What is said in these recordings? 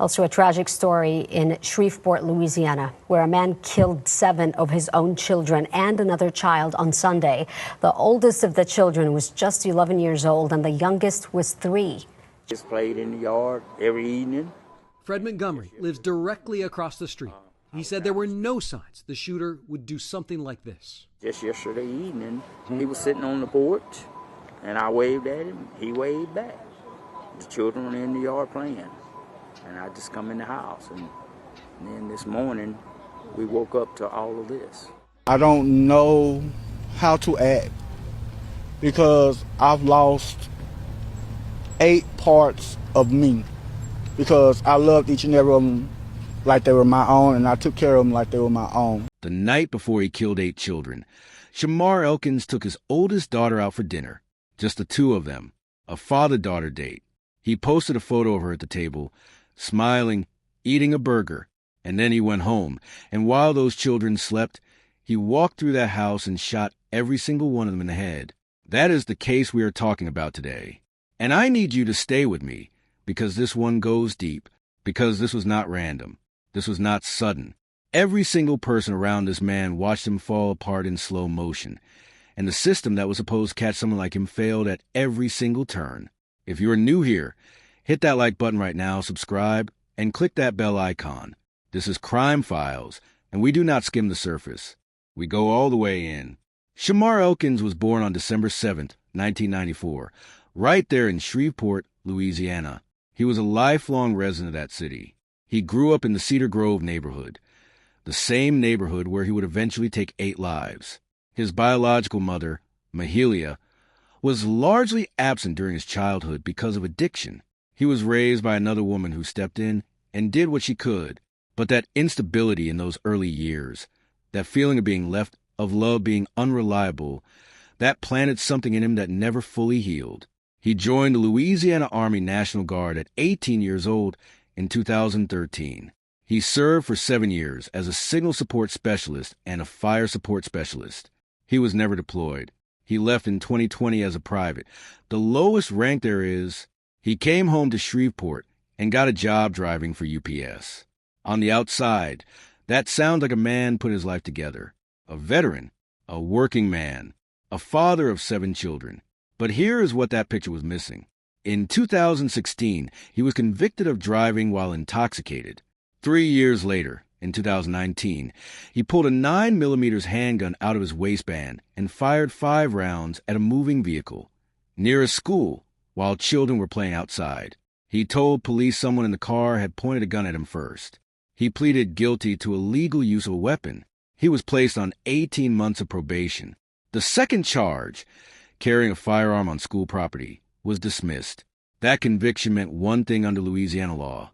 Also, a tragic story in Shreveport, Louisiana, where a man killed 7 of his own children and another child on Sunday. The oldest of the children was just 11 years old, and the youngest was 3. Just played in the yard every evening. Fred Montgomery lives directly across the street. He said there were no signs the shooter would do something like this. Just yesterday evening, he was sitting on the porch, and I waved at him. He waved back. The children were in the yard playing. And I just come in the house, and then this morning we woke up to all of this. I don't know how to act because I've lost 8 parts of me because I loved each and every one of them like they were my own, and I took care of them like they were my own. The night before he killed 8 children, Shamar Elkins took his oldest daughter out for dinner, just the 2 of them, a father-daughter date. He posted a photo of her at the table, smiling, eating a burger, and then he went home. And while those children slept, he walked through that house and shot every single one of them in the head. That is the case we are talking about today. And I need you to stay with me, because this one goes deep, because this was not random. This was not sudden. Every single person around this man watched him fall apart in slow motion. And the system that was supposed to catch someone like him failed at every single turn. If you're new here, hit that like button right now, subscribe, and click that bell icon. This is Crime Files, and we do not skim the surface. We go all the way in. Shamar Elkins was born on December 7th, 1994, right there in Shreveport, Louisiana. He was a lifelong resident of that city. He grew up in the Cedar Grove neighborhood, the same neighborhood where he would eventually take 8 lives. His biological mother, Mahalia, was largely absent during his childhood because of addiction. He was raised by another woman who stepped in and did what she could. But that instability in those early years, that feeling of being left, of love being unreliable, that planted something in him that never fully healed. He joined the Louisiana Army National Guard at 18 years old in 2013. He served for 7 years as a signal support specialist and a fire support specialist. He was never deployed. He left in 2020 as a private, the lowest rank there is. He came home to Shreveport and got a job driving for UPS. On the outside, that sounds like a man put his life together. A veteran, a working man, a father of 7 children. But here is what that picture was missing. In 2016, he was convicted of driving while intoxicated. 3 years later, in 2019, he pulled a 9mm handgun out of his waistband and fired 5 rounds at a moving vehicle near a school while children were playing outside. He told police someone in the car had pointed a gun at him first. He pleaded guilty to illegal use of a weapon. He was placed on 18 months of probation. The second charge, carrying a firearm on school property, was dismissed. That conviction meant one thing under Louisiana law.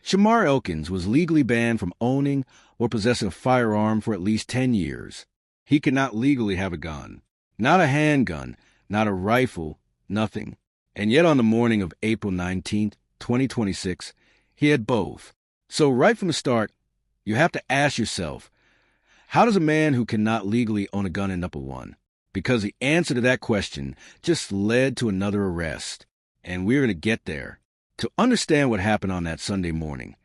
Shamar Elkins was legally banned from owning or possessing a firearm for at least 10 years. He could not legally have a gun. Not a handgun, not a rifle, nothing. And yet on the morning of April 19th, 2026, he had both. So right from the start, you have to ask yourself, how does a man who cannot legally own a gun end up with one? Because the answer to that question just led to another arrest. And we're going to get there. To understand what happened on that Sunday morning,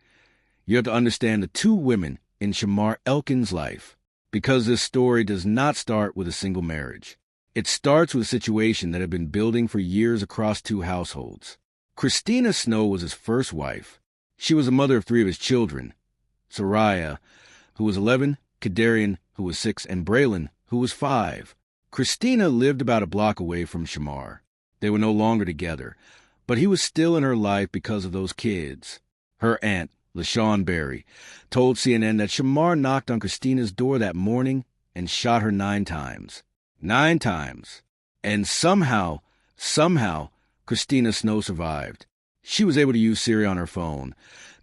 you have to understand the 2 women in Shamar Elkins' life. Because this story does not start with a single marriage. It starts with a situation that had been building for years across 2 households. Christina Snow was his first wife. She was the mother of 3 of his children, Soraya, who was 11, Kadarian, who was 6, and Braylon, who was 5. Christina lived about a block away from Shamar. They were no longer together, but he was still in her life because of those kids. Her aunt, LaShawn Berry, told CNN that Shamar knocked on Christina's door that morning and shot her 9 times. 9 times. And somehow, Christina Snow survived. She was able to use Siri on her phone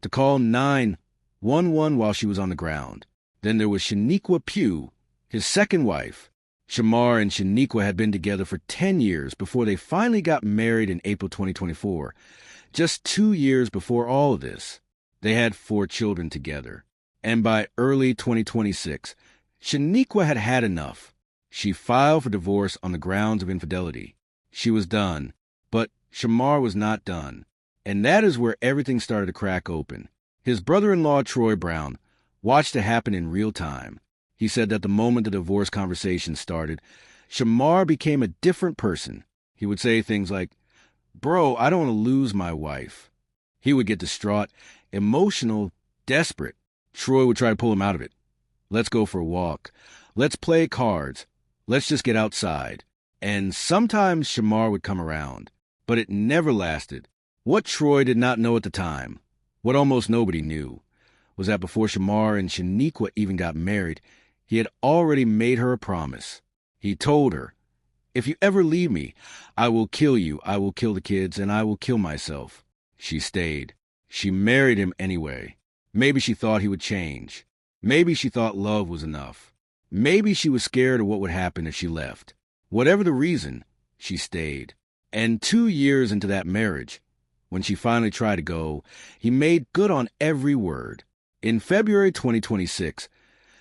to call 911 while she was on the ground. Then there was Shaniqua Pugh, his second wife. Shamar and Shaniqua had been together for 10 years before they finally got married in April 2024. Just 2 years before all of this, they had 4 children together. And by early 2026, Shaniqua had had enough. She filed for divorce on the grounds of infidelity. She was done. But Shamar was not done. And that is where everything started to crack open. His brother-in-law, Troy Brown, watched it happen in real time. He said that the moment the divorce conversation started, Shamar became a different person. He would say things like, "Bro, I don't want to lose my wife." He would get distraught, emotional, desperate. Troy would try to pull him out of it. "Let's go for a walk. Let's play cards. Let's just get outside." And sometimes Shamar would come around, but it never lasted. What Troy did not know at the time, what almost nobody knew, was that before Shamar and Shaniqua even got married, he had already made her a promise. He told her, "If you ever leave me, I will kill you, I will kill the kids, and I will kill myself." She stayed. She married him anyway. Maybe she thought he would change. Maybe she thought love was enough. Maybe she was scared of what would happen if she left. Whatever the reason, she stayed. And 2 years into that marriage, when she finally tried to go, he made good on every word. In February 2026,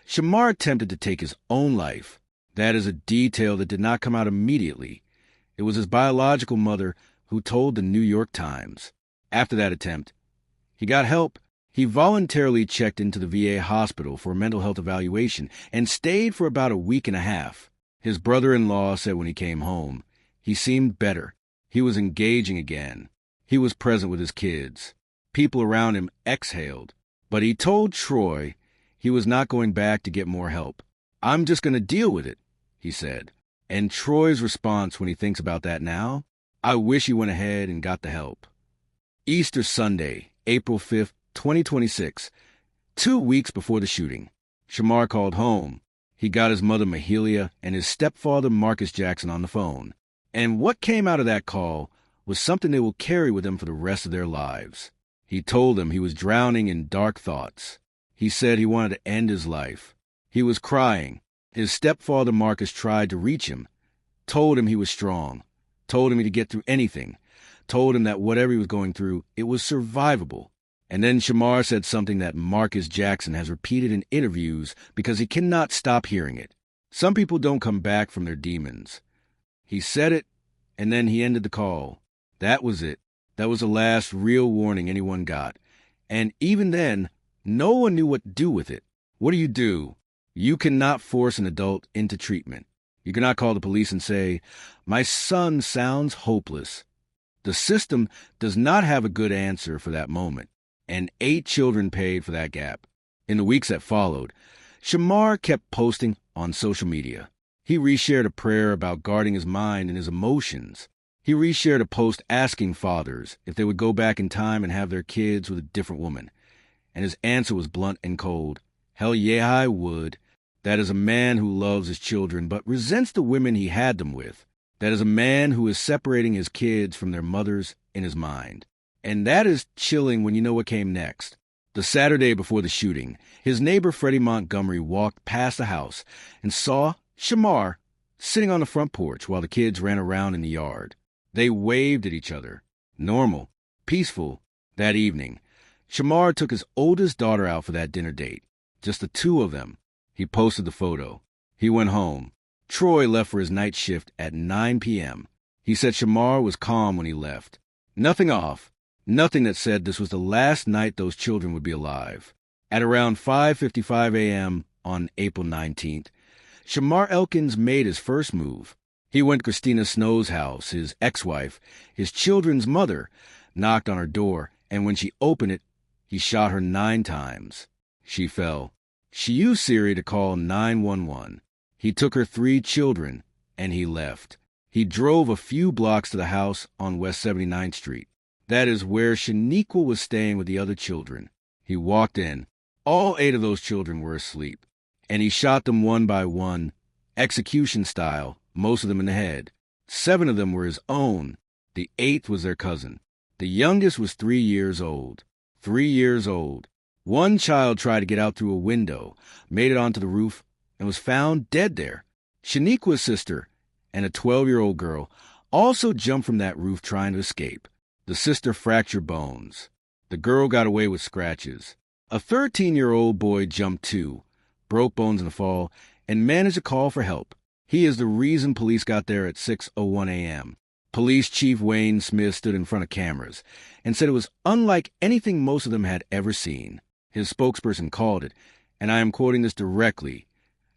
Shamar attempted to take his own life. That is a detail that did not come out immediately. It was his biological mother who told the New York Times. After that attempt, he got help. He voluntarily checked into the VA hospital for a mental health evaluation and stayed for about a week and a half. His brother-in-law said when he came home, he seemed better. He was engaging again. He was present with his kids. People around him exhaled. But he told Troy he was not going back to get more help. "I'm just going to deal with it," he said. And Troy's response when he thinks about that now, "I wish he went ahead and got the help." Easter Sunday, April 5th, 2026, 2 weeks before the shooting, Shamar called home. He got his mother Mahalia and his stepfather Marcus Jackson on the phone. And what came out of that call was something they will carry with them for the rest of their lives. He told them he was drowning in dark thoughts. He said he wanted to end his life. He was crying. His stepfather Marcus tried to reach him, told him he was strong, told him he could get through anything, told him that whatever he was going through, it was survivable. And then Shamar said something that Marcus Jackson has repeated in interviews because he cannot stop hearing it. Some people don't come back from their demons. He said it, and then he ended the call. That was it. That was the last real warning anyone got. And even then, no one knew what to do with it. What do? You cannot force an adult into treatment. You cannot call the police and say, "My son sounds hopeless." The system does not have a good answer for that moment, and 8 children paid for that gap. In the weeks that followed, Shamar kept posting on social media. He reshared a prayer about guarding his mind and his emotions. He reshared a post asking fathers if they would go back in time and have their kids with a different woman. And his answer was blunt and cold. "Hell yeah, I would." That is a man who loves his children but resents the women he had them with. That is a man who is separating his kids from their mothers in his mind. And that is chilling when you know what came next. The Saturday before the shooting, his neighbor Freddie Montgomery walked past the house and saw Shamar sitting on the front porch while the kids ran around in the yard. They waved at each other. Normal, peaceful. That evening, Shamar took his oldest daughter out for that dinner date. Just the 2 of them. He posted the photo. He went home. Troy left for his night shift at 9 p.m. He said Shamar was calm when he left. Nothing off. Nothing that said this was the last night those children would be alive. At around 5:55 a.m. on April 19th, Shamar Elkins made his first move. He went to Christina Snow's house, his ex-wife, his children's mother, knocked on her door, and when she opened it, he shot her 9 times. She fell. She used Siri to call 911. He took her 3 children, and he left. He drove a few blocks to the house on West 79th Street. That is where Shaniqua was staying with the other children. He walked in. All 8 of those children were asleep, and he shot them one by one, execution style, most of them in the head. 7 of them were his own. The 8th was their cousin. The youngest was 3 years old. 3 years old. One child tried to get out through a window, made it onto the roof, and was found dead there. Shaniqua's sister and a 12-year-old girl also jumped from that roof trying to escape. The sister fractured bones. The girl got away with scratches. A 13-year-old boy jumped too, broke bones in the fall, and managed to call for help. He is the reason police got there at 6:01 a.m. Police Chief Wayne Smith stood in front of cameras and said it was unlike anything most of them had ever seen. His spokesperson called it, and I am quoting this directly,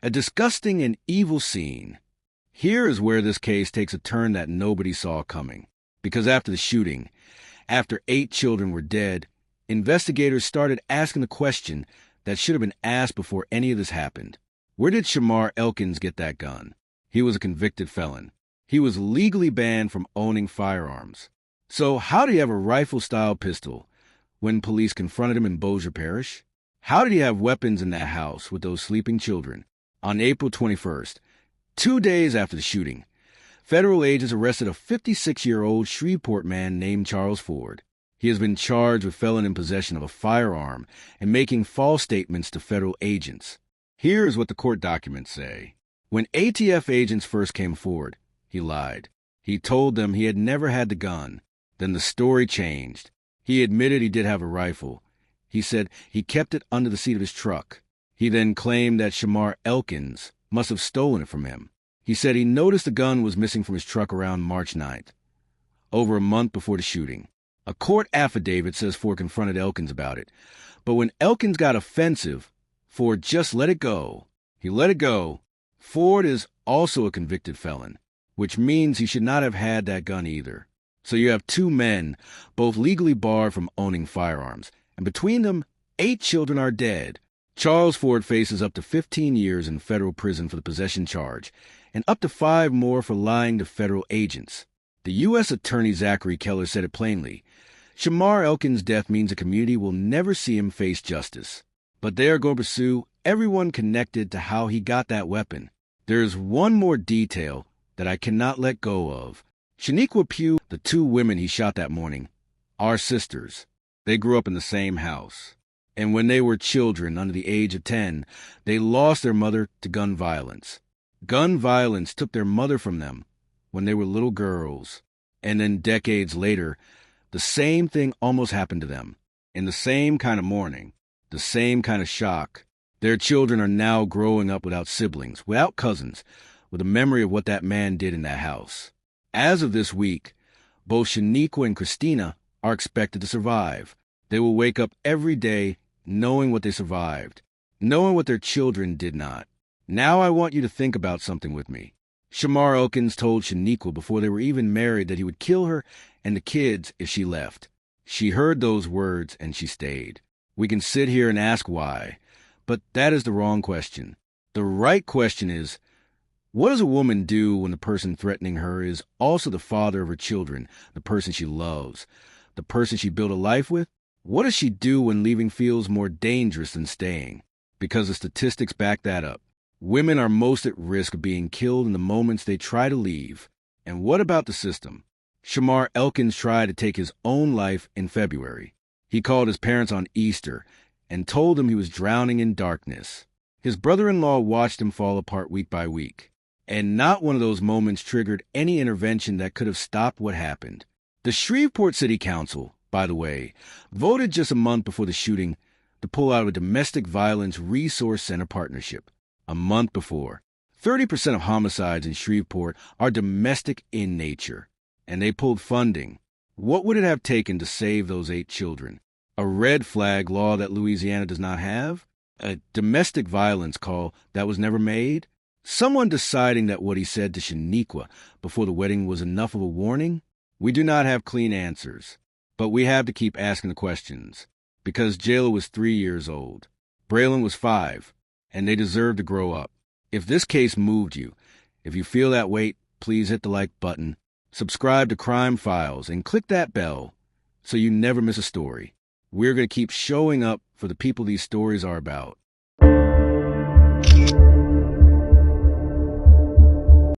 a disgusting and evil scene. Here is where this case takes a turn that nobody saw coming. Because after the shooting, after 8 children were dead, investigators started asking the question that should have been asked before any of this happened. Where did Shamar Elkins get that gun? He was a convicted felon. He was legally banned from owning firearms. So how did he have a rifle-style pistol when police confronted him in Bossier Parish? How did he have weapons in that house with those sleeping children? On April 21st, 2 days after the shooting, federal agents arrested a 56-year-old Shreveport man named Charles Ford. He has been charged with felon in possession of a firearm and making false statements to federal agents. Here is what the court documents say. When ATF agents first came forward, he lied. He told them he had never had the gun. Then the story changed. He admitted he did have a rifle. He said he kept it under the seat of his truck. He then claimed that Shamar Elkins must have stolen it from him. He said he noticed the gun was missing from his truck around March 9th, over a month before the shooting. A court affidavit says Ford confronted Elkins about it. But when Elkins got offensive, Ford just let it go. He let it go. Ford is also a convicted felon, which means he should not have had that gun either. So you have 2 men, both legally barred from owning firearms, and between them, 8 children are dead. Charles Ford faces up to 15 years in federal prison for the possession charge, and up to 5 more for lying to federal agents. The U.S. Attorney Zachary Keller said it plainly. Shamar Elkins' death means the community will never see him face justice. But they are going to pursue everyone connected to how he got that weapon. There is one more detail that I cannot let go of. Shaniqua Pugh, the 2 women he shot that morning, are sisters. They grew up in the same house. And when they were children under the age of 10, they lost their mother to gun violence. Gun violence took their mother from them when they were little girls. And then decades later, the same thing almost happened to them. In the same kind of mourning, the same kind of shock. Their children are now growing up without siblings, without cousins, with a memory of what that man did in that house. As of this week, both Shaniqua and Christina are expected to survive. They will wake up every day knowing what they survived, knowing what their children did not. Now I want you to think about something with me. Shamar Elkins told Shaniqua before they were even married that he would kill her and the kids if she left. She heard those words and she stayed. We can sit here and ask why, but that is the wrong question. The right question is, what does a woman do when the person threatening her is also the father of her children, the person she loves, the person she built a life with? What does she do when leaving feels more dangerous than staying? Because the statistics back that up. Women are most at risk of being killed in the moments they try to leave. And what about the system? Shamar Elkins tried to take his own life in February. He called his parents on Easter and told them he was drowning in darkness. His brother-in-law watched him fall apart week by week. And not one of those moments triggered any intervention that could have stopped what happened. The Shreveport City Council, by the way, voted just a month before the shooting to pull out of a domestic violence resource center partnership. A month before. 30% of homicides in Shreveport are domestic in nature, and they pulled funding. What would it have taken to save those 8 children? A red flag law that Louisiana does not have? A domestic violence call that was never made? Someone deciding that what he said to Shaniqua before the wedding was enough of a warning? We do not have clean answers, but we have to keep asking the questions. Because Jayla was 3 years old. Braylon was 5. And they deserve to grow up. If this case moved you, if you feel that weight, please hit the like button, subscribe to Crime Files, and click that bell so you never miss a story. We're going to keep showing up for the people these stories are about.